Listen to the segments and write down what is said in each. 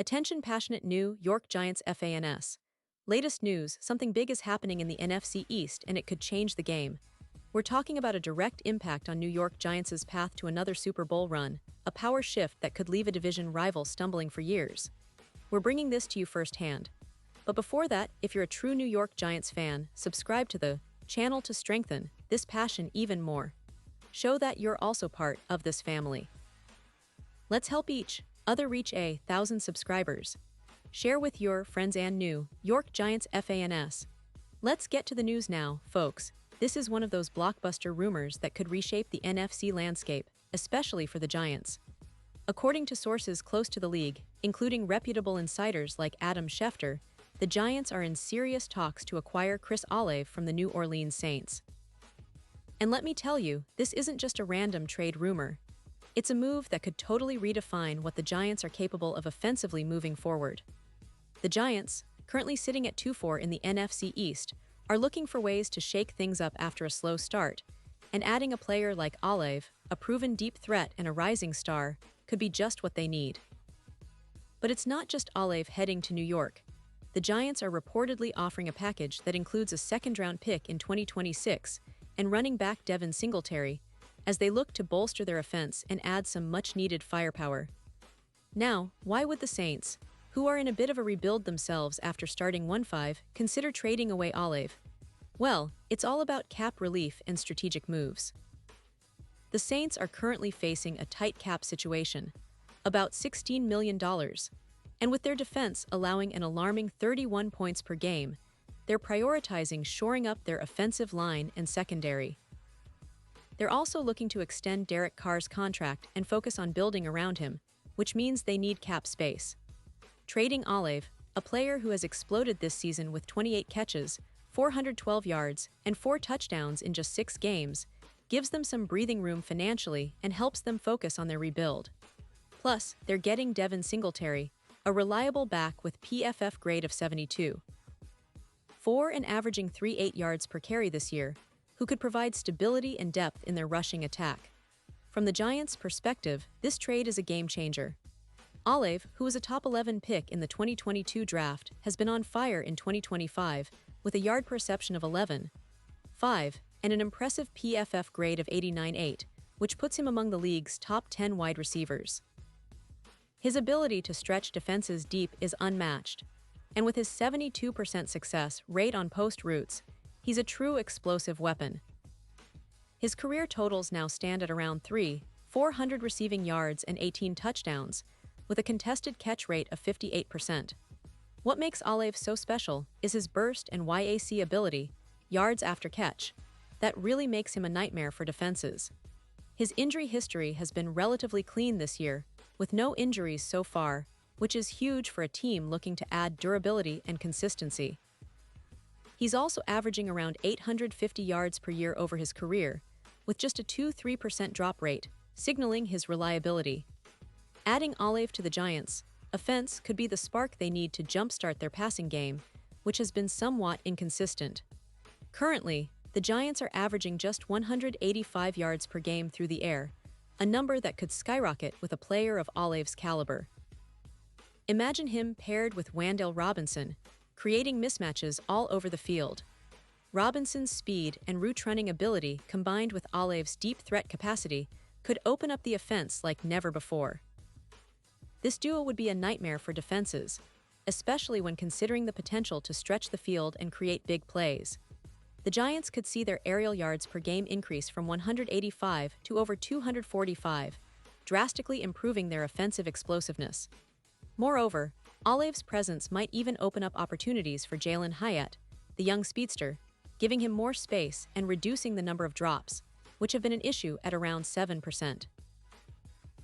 Attention passionate New York Giants fans. Latest news, something big is happening in the NFC East and it could change the game. We're talking about a direct impact on New York Giants' path to another Super Bowl run, a power shift that could leave a division rival stumbling for years. We're bringing this to you firsthand. But before that, if you're a true New York Giants fan, subscribe to the channel to strengthen this passion even more. Show that you're also part of this family. Let's help each other reach 1,000 subscribers. Share with your friends and New York Giants fans. Let's get to the news now, folks. This is one of those blockbuster rumors that could reshape the NFC landscape, especially for the Giants. According to sources close to the league, including reputable insiders like Adam Schefter, the Giants are in serious talks to acquire Chris Olave from the New Orleans Saints. And let me tell you, this isn't just a random trade rumor. It's a move that could totally redefine what the Giants are capable of offensively moving forward. The Giants, currently sitting at 2-4 in the NFC East, are looking for ways to shake things up after a slow start, and adding a player like Olave, a proven deep threat and a rising star, could be just what they need. But it's not just Olave heading to New York. The Giants are reportedly offering a package that includes a second-round pick in 2026 and running back Devin Singletary, as they look to bolster their offense and add some much-needed firepower. Now, why would the Saints, who are in a bit of a rebuild themselves after starting 1-5, consider trading away Olave? Well, it's all about cap relief and strategic moves. The Saints are currently facing a tight cap situation, about $16 million, and with their defense allowing an alarming 31 points per game, they're prioritizing shoring up their offensive line and secondary. They're also looking to extend Derek Carr's contract and focus on building around him, which means they need cap space. Trading Olave, a player who has exploded this season with 28 catches, 412 yards, and 4 touchdowns in just 6 games, gives them some breathing room financially and helps them focus on their rebuild. Plus, they're getting Devin Singletary, a reliable back with PFF grade of 72. 4 and averaging 3.8 yards per carry this year, who could provide stability and depth in their rushing attack. From the Giants' perspective, this trade is a game-changer. Olave, who was a top 11 pick in the 2022 draft, has been on fire in 2025 with a yard perception of 11.5 and an impressive PFF grade of 89.8, which puts him among the league's top 10 wide receivers. His ability to stretch defenses deep is unmatched, and with his 72% success rate on post routes, he's a true explosive weapon. His career totals now stand at around 400 receiving yards and 18 touchdowns, with a contested catch rate of 58%. What makes Olave so special is his burst and YAC ability, yards after catch, that really makes him a nightmare for defenses. His injury history has been relatively clean this year, with no injuries so far, which is huge for a team looking to add durability and consistency. He's also averaging around 850 yards per year over his career, with just a 2-3% drop rate, signaling his reliability. Adding Olave to the Giants' offense could be the spark they need to jumpstart their passing game, which has been somewhat inconsistent. Currently, the Giants are averaging just 185 yards per game through the air, a number that could skyrocket with a player of Olave's caliber. Imagine him paired with Wan'Dale Robinson, creating mismatches all over the field. Robinson's speed and route-running ability combined with Olave's deep threat capacity could open up the offense like never before. This duo would be a nightmare for defenses, especially when considering the potential to stretch the field and create big plays. The Giants could see their aerial yards per game increase from 185 to over 245, drastically improving their offensive explosiveness. Moreover, Olave's presence might even open up opportunities for Jalen Hyatt, the young speedster, giving him more space and reducing the number of drops, which have been an issue at around 7%.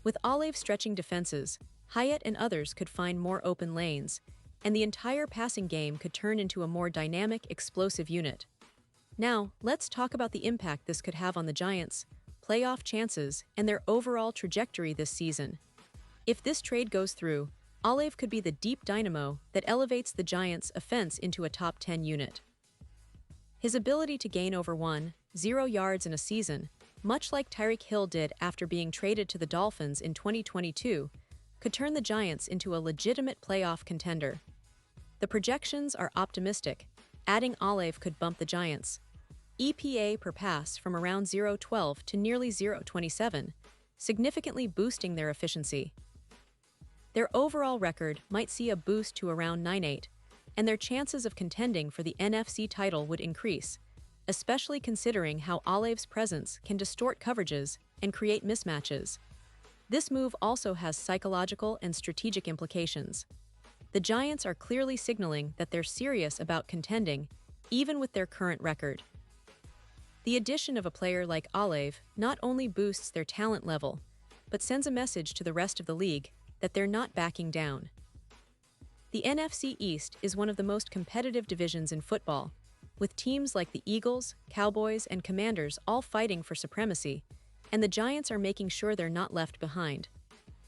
With Olave stretching defenses, Hyatt and others could find more open lanes, and the entire passing game could turn into a more dynamic, explosive unit. Now, let's talk about the impact this could have on the Giants' playoff chances and their overall trajectory this season. If this trade goes through, Olave could be the deep dynamo that elevates the Giants' offense into a top 10 unit. His ability to gain over 1.0 yards in a season, much like Tyreek Hill did after being traded to the Dolphins in 2022, could turn the Giants into a legitimate playoff contender. The projections are optimistic. Adding Olave could bump the Giants' EPA per pass from around 0.12 to nearly 0.27, significantly boosting their efficiency. Their overall record might see a boost to around 9.8, and their chances of contending for the NFC title would increase, especially considering how Olave's presence can distort coverages and create mismatches. This move also has psychological and strategic implications. The Giants are clearly signaling that they're serious about contending, even with their current record. The addition of a player like Olave not only boosts their talent level, but sends a message to the rest of the league that they're not backing down. The NFC East is one of the most competitive divisions in football, with teams like the Eagles, Cowboys, and Commanders all fighting for supremacy, and the Giants are making sure they're not left behind.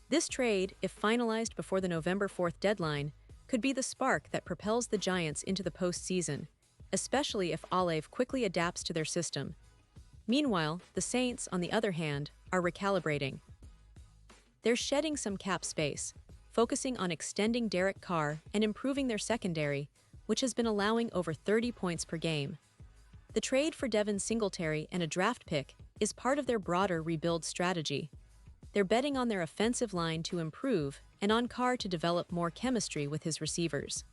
This trade, if finalized before the November 4th deadline, could be the spark that propels the Giants into the postseason, especially if Olave quickly adapts to their system. Meanwhile, the Saints, on the other hand, are recalibrating. They're shedding some cap space, focusing on extending Derek Carr and improving their secondary, which has been allowing over 30 points per game. The trade for Devin Singletary and a draft pick is part of their broader rebuild strategy. They're betting on their offensive line to improve and on Carr to develop more chemistry with his receivers.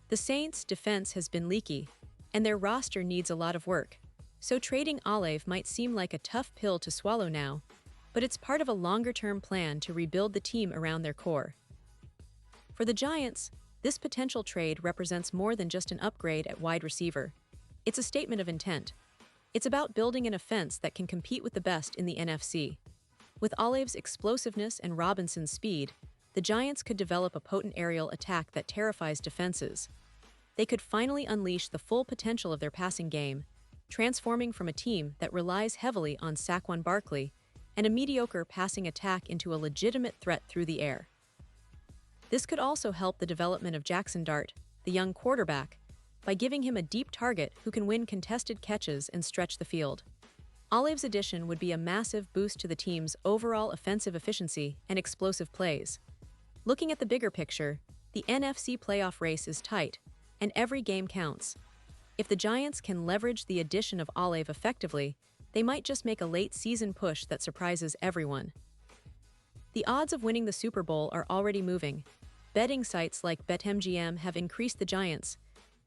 The Saints' defense has been leaky, and their roster needs a lot of work, so trading Olave might seem like a tough pill to swallow now, but it's part of a longer-term plan to rebuild the team around their core. For the Giants, this potential trade represents more than just an upgrade at wide receiver. It's a statement of intent. It's about building an offense that can compete with the best in the NFC. With Olave's explosiveness and Robinson's speed, the Giants could develop a potent aerial attack that terrifies defenses. They could finally unleash the full potential of their passing game, transforming from a team that relies heavily on Saquon Barkley and a mediocre passing attack into a legitimate threat through the air. This could also help the development of Jackson Dart, the young quarterback, by giving him a deep target who can win contested catches and stretch the field. Olave's addition would be a massive boost to the team's overall offensive efficiency and explosive plays. Looking at the bigger picture, the NFC playoff race is tight, and every game counts. If the Giants can leverage the addition of Olave effectively, they might just make a late-season push that surprises everyone. The odds of winning the Super Bowl are already moving. Betting sites like BetMGM have increased the Giants'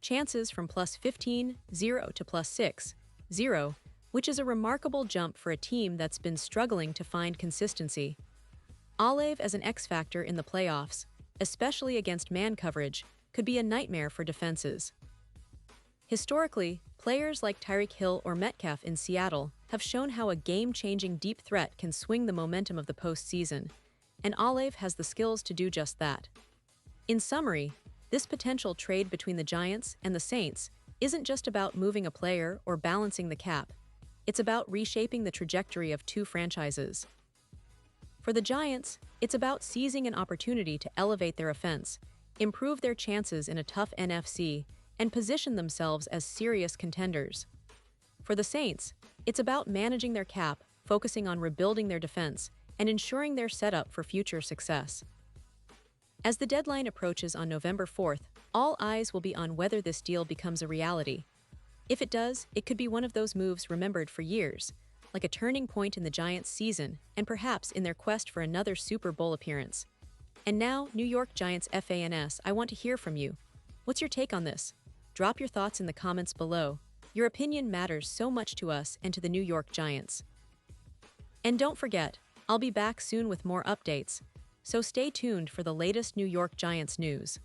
chances from plus 15.0 to plus 6.0, which is a remarkable jump for a team that's been struggling to find consistency. Olave as an X-factor in the playoffs, especially against man coverage, could be a nightmare for defenses. Historically, players like Tyreek Hill or Metcalf in Seattle have shown how a game-changing deep threat can swing the momentum of the postseason, and Olave has the skills to do just that. In summary, this potential trade between the Giants and the Saints isn't just about moving a player or balancing the cap. It's about reshaping the trajectory of two franchises. For the Giants, it's about seizing an opportunity to elevate their offense, improve their chances in a tough NFC, and position themselves as serious contenders. For the Saints, it's about managing their cap, focusing on rebuilding their defense, and ensuring they're set up for future success. As the deadline approaches on November 4th, all eyes will be on whether this deal becomes a reality. If it does, it could be one of those moves remembered for years, like a turning point in the Giants' season and perhaps in their quest for another Super Bowl appearance. And now, New York Giants fans, I want to hear from you. What's your take on this? Drop your thoughts in the comments below. Your opinion matters so much to us and to the New York Giants. And don't forget, I'll be back soon with more updates, so stay tuned for the latest New York Giants news.